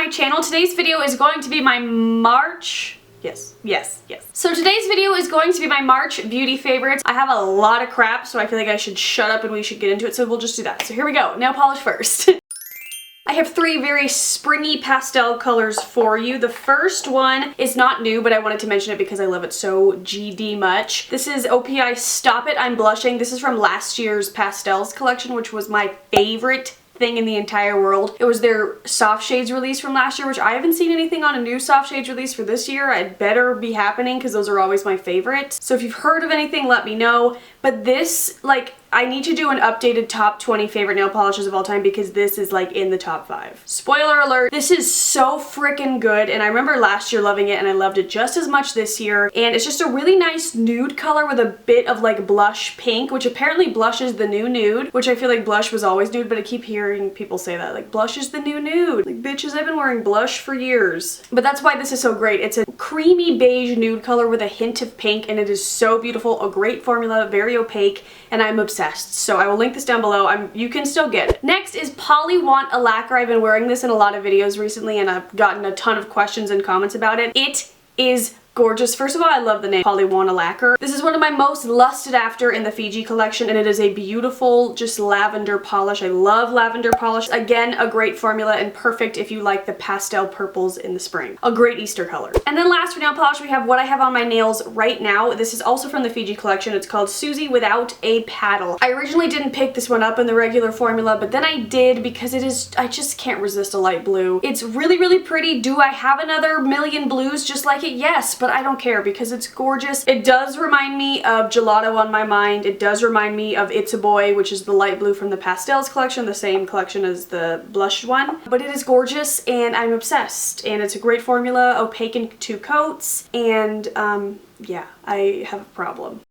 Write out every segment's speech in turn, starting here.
my channel. Today's video is going to be my March... Yes. So today's video is going to be my March beauty favorites. I have a lot of crap, so I feel like I should shut up and we should get into it, so we'll just do that. So here we go. Nail polish first. I have three very springy pastel colors for you. The first one is not new, but I wanted to mention it because I love it so GD much. This is OPI Stop It, I'm Blushing. This is from last year's pastels collection, which was my favorite thing in the entire world. It was their soft shades release from last year, which I haven't seen anything on a new soft shades release for this year. It better be happening because those are always my favorite. So if you've heard of anything, let me know. But this, like, I need to do an updated top 20 favorite nail polishes of all time because this is like in the top 5. Spoiler alert, this is so freaking good, and I remember last year loving it and I loved it just as much this year. And it's just a really nice nude color with a bit of like blush pink, which apparently blush is the new nude, which I feel like blush was always nude, but I keep hearing people say that, like, blush is the new nude. Like, bitches, I've been wearing blush for years. But that's why this is so great. It's a creamy beige nude color with a hint of pink, and it is so beautiful, a great formula, very opaque, and I'm obsessed. So I will link this down below. You can still get it. Next is Polly Want a Lacquer. I've been wearing this in a lot of videos recently and I've gotten a ton of questions and comments about it. It is gorgeous. First of all, I love the name Polly Want a Lacquer. This is one of my most lusted after in the Fiji collection, and it is a beautiful just lavender polish. I love lavender polish. Again, a great formula and perfect if you like the pastel purples in the spring. A great Easter color. And then last for nail polish, we have what I have on my nails right now. This is also from the Fiji collection. It's called Susie Without a Paddle. I originally didn't pick this one up in the regular formula, but then I did because it is, I just can't resist a light blue. It's really, really pretty. Do I have another million blues just like it? Yes, but I don't care because it's gorgeous. It does remind me of Gelato on My Mind. It does remind me of It's a Boy, which is the light blue from the Pastels collection, the same collection as the blushed one. But it is gorgeous and I'm obsessed. And it's a great formula, opaque in 2 coats, and yeah, I have a problem.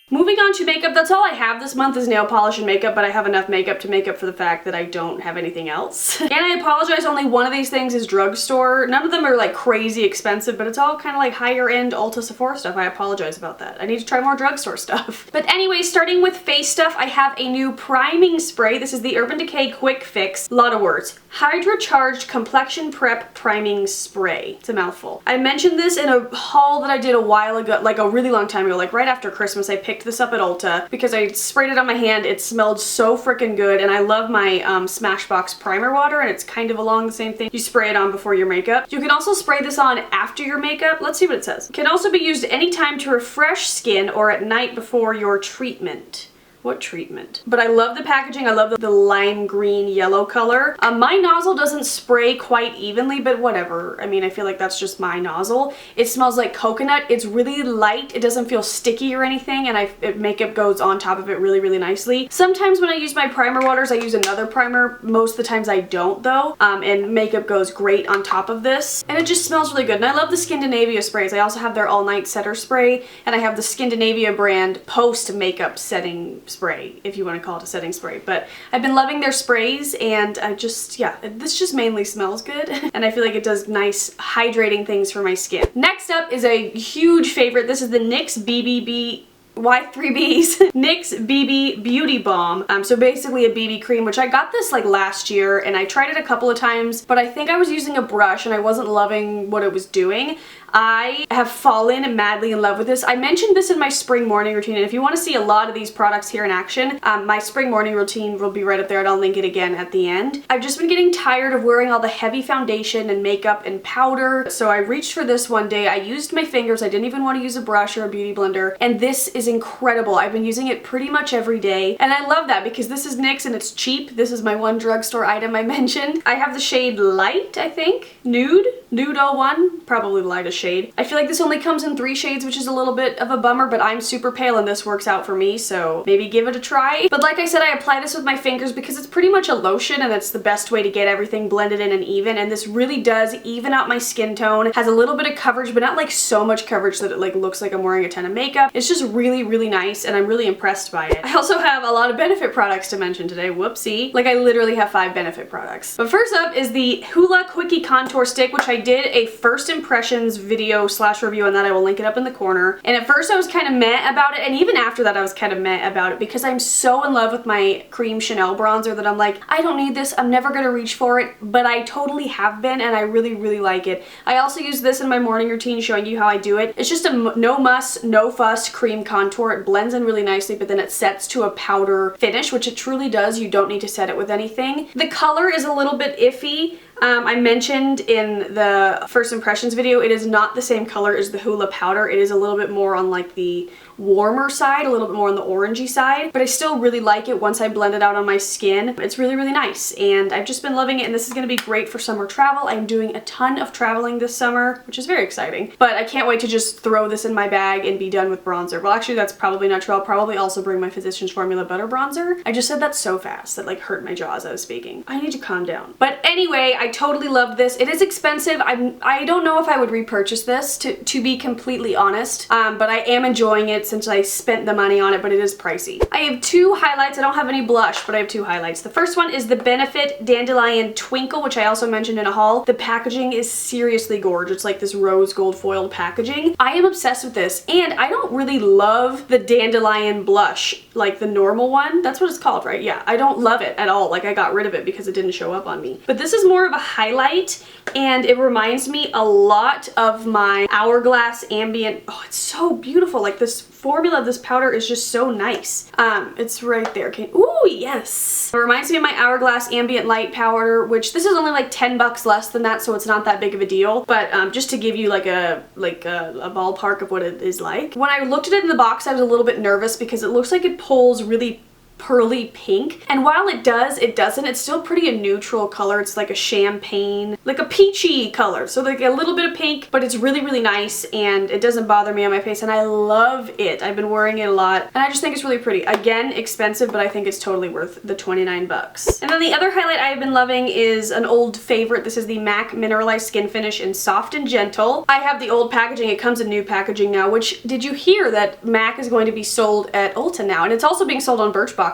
Moving on to makeup, that's all I have this month is nail polish and makeup, but I have enough makeup to make up for the fact that I don't have anything else. And I apologize, only one of these things is drugstore. None of them are like crazy expensive, but it's all kind of like higher end Ulta Sephora stuff. I apologize about that. I need to try more drugstore stuff. But anyway, starting with face stuff, I have a new priming spray. This is the Urban Decay Quick Fix. A lot of words. Hydra Charged Complexion Prep Priming Spray. It's a mouthful. I mentioned this in a haul that I did a while ago, like a really long time ago, like right after Christmas. I picked this up at Ulta because I sprayed it on my hand. It smelled so freaking good, and I love my Smashbox primer water, and it's kind of along the same thing. You spray it on before your makeup. You can also spray this on after your makeup. Let's see what it says. It can also be used anytime to refresh skin or at night before your treatment. What treatment? But I love the packaging. I love the lime green yellow color. My nozzle doesn't spray quite evenly, but whatever. I mean, I feel like that's just my nozzle. It smells like coconut. It's really light. It doesn't feel sticky or anything, and makeup goes on top of it really, really nicely. Sometimes when I use my primer waters, I use another primer. Most of the times I don't though, and makeup goes great on top of this. And it just smells really good. And I love the Skindinavia sprays. I also have their All Night Setter spray, and I have the Skindinavia brand post makeup setting spray, if you want to call it a setting spray. But I've been loving their sprays, and I just, yeah, this just mainly smells good and I feel like it does nice hydrating things for my skin. Next up is a huge favorite. This is the NYX BBB Y3B's NYX BB Beauty Balm. So basically a BB cream, which I got this like last year and I tried it a couple of times, but I think I was using a brush and I wasn't loving what it was doing. I have fallen madly in love with this. I mentioned this in my spring morning routine, and if you want to see a lot of these products here in action, my spring morning routine will be right up there, and I'll link it again at the end. I've just been getting tired of wearing all the heavy foundation and makeup and powder, so I reached for this one day. I used my fingers. I didn't even want to use a brush or a beauty blender, and this is incredible. I've been using it pretty much every day, and I love that because this is NYX and it's cheap. This is my one drugstore item I mentioned. I have the shade Light, I think. Nude 01, probably the lightest shade. I feel like this only comes in 3 shades, which is a little bit of a bummer, but I'm super pale and this works out for me, so maybe give it a try. But like I said, I apply this with my fingers because it's pretty much a lotion, and that's the best way to get everything blended in and even, and this really does even out my skin tone. It has a little bit of coverage, but not like so much coverage that it like looks like I'm wearing a ton of makeup. It's just really, really, really nice and I'm really impressed by it. I also have a lot of Benefit products to mention today. Whoopsie. Like I literally have 5 Benefit products. But first up is the Hoola Quickie Contour Stick, which I did a first impressions video / review on that. I will link it up in the corner. And at first I was kind of meh about it, and even after that I was kind of meh about it because I'm so in love with my cream Chanel bronzer that I'm like, I don't need this, I'm never gonna reach for it, but I totally have been and I really, really like it. I also use this in my morning routine showing you how I do it. It's just a no muss, no fuss cream contour. It blends in really nicely, but then it sets to a powder finish, which it truly does. You don't need to set it with anything. The color is a little bit iffy. I mentioned in the first impressions video, it is not the same color as the Hoola powder. It is a little bit more on like the warmer side, a little bit more on the orangey side, but I still really like it once I blend it out on my skin. It's really, really nice, and I've just been loving it, and this is going to be great for summer travel. I'm doing a ton of traveling this summer, which is very exciting, but I can't wait to just throw this in my bag and be done with bronzer. Well, actually, that's probably not true. I'll probably also bring my Physicians Formula Butter Bronzer. I just said that so fast that like hurt my jaw as I was speaking. I need to calm down. But anyway, I totally love this. It is expensive. I don't know if I would repurchase this, to be completely honest, but I am enjoying it since I spent the money on it, but it is pricey. I have 2 highlights. I don't have any blush, but I have 2 highlights. The first one is the Benefit Dandelion Twinkle, which I also mentioned in a haul. The packaging is seriously gorgeous. It's like this rose gold foiled packaging. I am obsessed with this, and I don't really love the dandelion blush, like the normal one. That's what it's called, right? Yeah, I don't love it at all. Like I got rid of it because it didn't show up on me. But this is more of a highlight, and it reminds me a lot of my Hourglass Ambient. Oh, it's so beautiful. Like this formula of this powder is just so nice. It's right there. Ooh, yes. It reminds me of my Hourglass Ambient Light powder, which this is only like 10 bucks less than that, so it's not that big of a deal. But just to give you like a ballpark of what it is like. When I looked at it in the box, I was a little bit nervous because it looks like it pulls really pearly pink, and while it does, it doesn't. It's still pretty a neutral color. It's like a champagne, like a peachy color, so like a little bit of pink, but it's really, really nice, and it doesn't bother me on my face, and I love it. I've been wearing it a lot, and I just think it's really pretty. Again, expensive, but I think it's totally worth the 29 bucks. And then the other highlight I've been loving is an old favorite. This is the MAC Mineralized Skin Finish in Soft and Gentle. I have the old packaging. It comes in new packaging now, which, did you hear that MAC is going to be sold at Ulta now, and it's also being sold on Birchbox,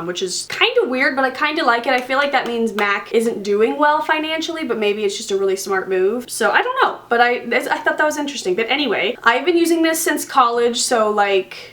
which is kind of weird, but I kind of like it. I feel like that means MAC isn't doing well financially, but maybe it's just a really smart move. So I don't know, but I thought that was interesting. But anyway, I've been using this since college, so like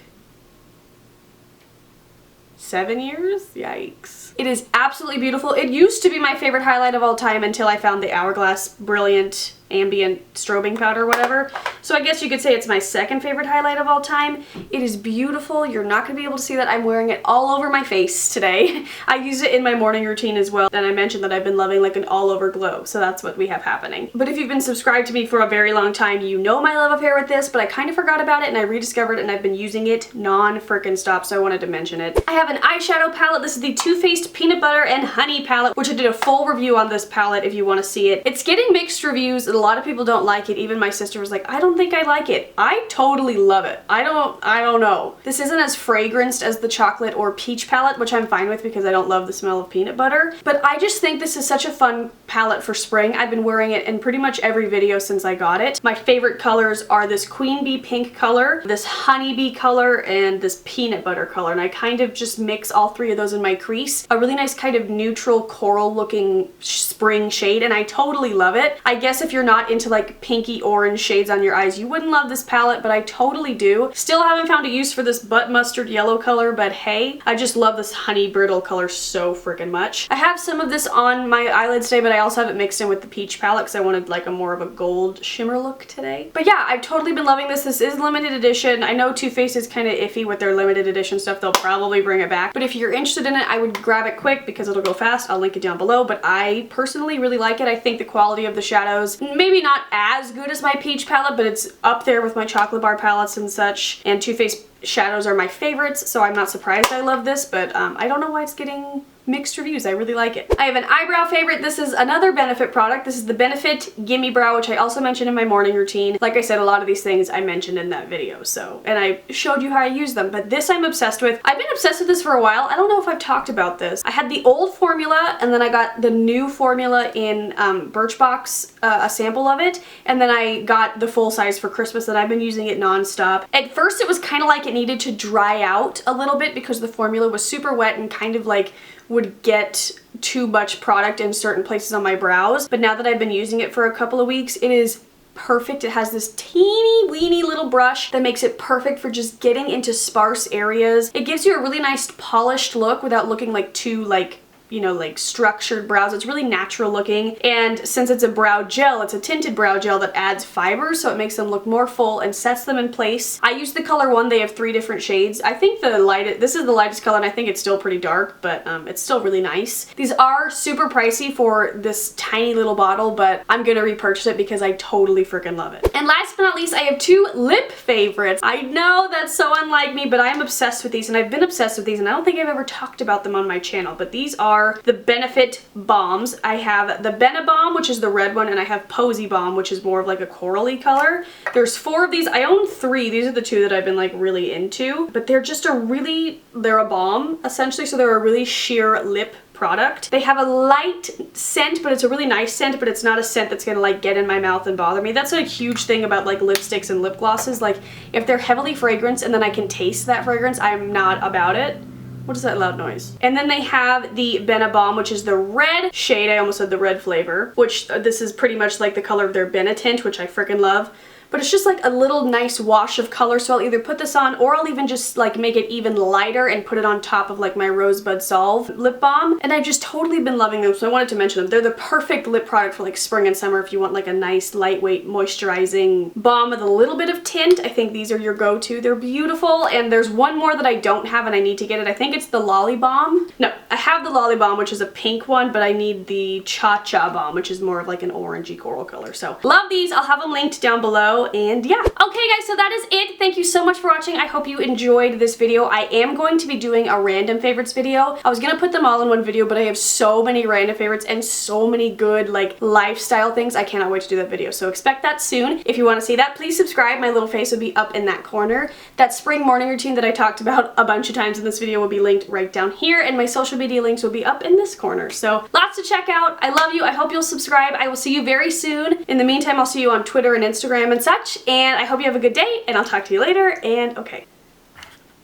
7 years? Yikes. It is absolutely beautiful. It used to be my favorite highlight of all time until I found the Hourglass Brilliant Ambient Strobing Powder or whatever. So I guess you could say it's my second favorite highlight of all time. It is beautiful. You're not going to be able to see that. I'm wearing it all over my face today. I use it in my morning routine as well, and I mentioned that I've been loving like an all over glow, so that's what we have happening. But if you've been subscribed to me for a very long time, you know my love affair with this, but I kind of forgot about it and I rediscovered it, and I've been using it non-frickin' stop, so I wanted to mention it. I have an eyeshadow palette. This is the Too Faced Peanut Butter and Honey palette, which I did a full review on this palette if you want to see it. It's getting mixed reviews. A lot of people don't like it. Even my sister was like, I don't think I like it. I totally love it. I don't know. This isn't as fragranced as the chocolate or peach palette, which I'm fine with because I don't love the smell of peanut butter. But I just think this is such a fun palette for spring. I've been wearing it in pretty much every video since I got it. My favorite colors are this Queen Bee pink color, this honeybee color, and this peanut butter color. And I kind of just mix all 3 of those in my crease. A really nice kind of neutral coral looking spring shade, and I totally love it. I guess if you're not into like pinky orange shades on your eyes, you wouldn't love this palette, but I totally do. Still haven't found a use for this butt mustard yellow color, but hey, I just love this honey brittle color so freaking much. I have some of this on my eyelids today, but I also have it mixed in with the peach palette because I wanted like a more of a gold shimmer look today. But yeah, I've totally been loving this. This is limited edition. I know Too Faced is kind of iffy with their limited edition stuff. They'll probably bring it back, but if you're interested in it, I would grab it quick because it'll go fast. I'll link it down below, but I personally really like it. I think the quality of the shadows, maybe not as good as my peach palette, but it's up there with my chocolate bar palettes and such, and Too Faced shadows are my favorites, so I'm not surprised I love this, but I don't know why it's getting mixed reviews. I really like it. I have an eyebrow favorite. This is another Benefit product. This is the Benefit Gimme Brow, which I also mentioned in my morning routine. Like I said, a lot of these things I mentioned in that video, so, and I showed you how I use them, but this I'm obsessed with. I've been obsessed with this for a while. I don't know if I've talked about this. I had the old formula, and then I got the new formula in Birchbox, a sample of it, and then I got the full size for Christmas, and I've been using it non-stop. At first it was kind of like it needed to dry out a little bit because the formula was super wet and kind of like would get too much product in certain places on my brows, but now that I've been using it for a couple of weeks, it is perfect. It has this teeny weeny little brush that makes it perfect for just getting into sparse areas. It gives you a really nice polished look without looking like too like, you know, like structured brows. It's really natural looking, and since it's a brow gel, it's a tinted brow gel that adds fibers, so it makes them look more full and sets them in place. I use the color 1. They have 3 different shades. I think this is the lightest color, and I think it's still pretty dark, but it's still really nice. These are super pricey for this tiny little bottle, but I'm gonna repurchase it because I totally freaking love it. And last but not least, I have 2 lip favorites. I know that's so unlike me, but I am obsessed with these, and I've been obsessed with these, and I don't think I've ever talked about them on my channel, but these are the Benefit Balms. I have the Balm, which is the red one, and I have Posy Balm, which is more of like a corally color. There's 4 of these. I own 3. These are the 2 that I've been like really into, but they're just they're a balm essentially, so they're a really sheer lip product. They have a light scent, but it's a really nice scent, but it's not a scent that's gonna like get in my mouth and bother me. That's a huge thing about like lipsticks and lip glosses. Like if they're heavily fragranced and then I can taste that fragrance, I'm not about it. What is that loud noise? And then they have the Balm, which is the red shade. I almost said the red flavor, which this is pretty much like the color of their Benetint, which I freaking love. But it's just like a little nice wash of color, so I'll either put this on or I'll even just like make it even lighter and put it on top of like my Rosebud Solve lip balm. And I've just totally been loving them, so I wanted to mention them. They're the perfect lip product for like spring and summer if you want like a nice lightweight moisturizing balm with a little bit of tint. I think these are your go-to. They're beautiful, and there's one more that I don't have and I need to get it. I think it's the Lolly Balm. No, I have the Lolly Balm, which is a pink one, but I need the Cha Cha Balm, which is more of like an orangey coral color. So love these. I'll have them linked down below. And yeah. Okay guys, so that is it. Thank you so much for watching. I hope you enjoyed this video. I am going to be doing a random favorites video. I was gonna put them all in one video, but I have so many random favorites and so many good like lifestyle things. I cannot wait to do that video. So expect that soon. If you want to see that, please subscribe. My little face will be up in that corner. That spring morning routine that I talked about a bunch of times in this video will be linked right down here, and my social media links will be up in this corner. So lots to check out. I love you. I hope you'll subscribe. I will see you very soon. In the meantime, I'll see you on Twitter and Instagram and such. And I hope you have a good day, and I'll talk to you later, and okay,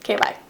bye.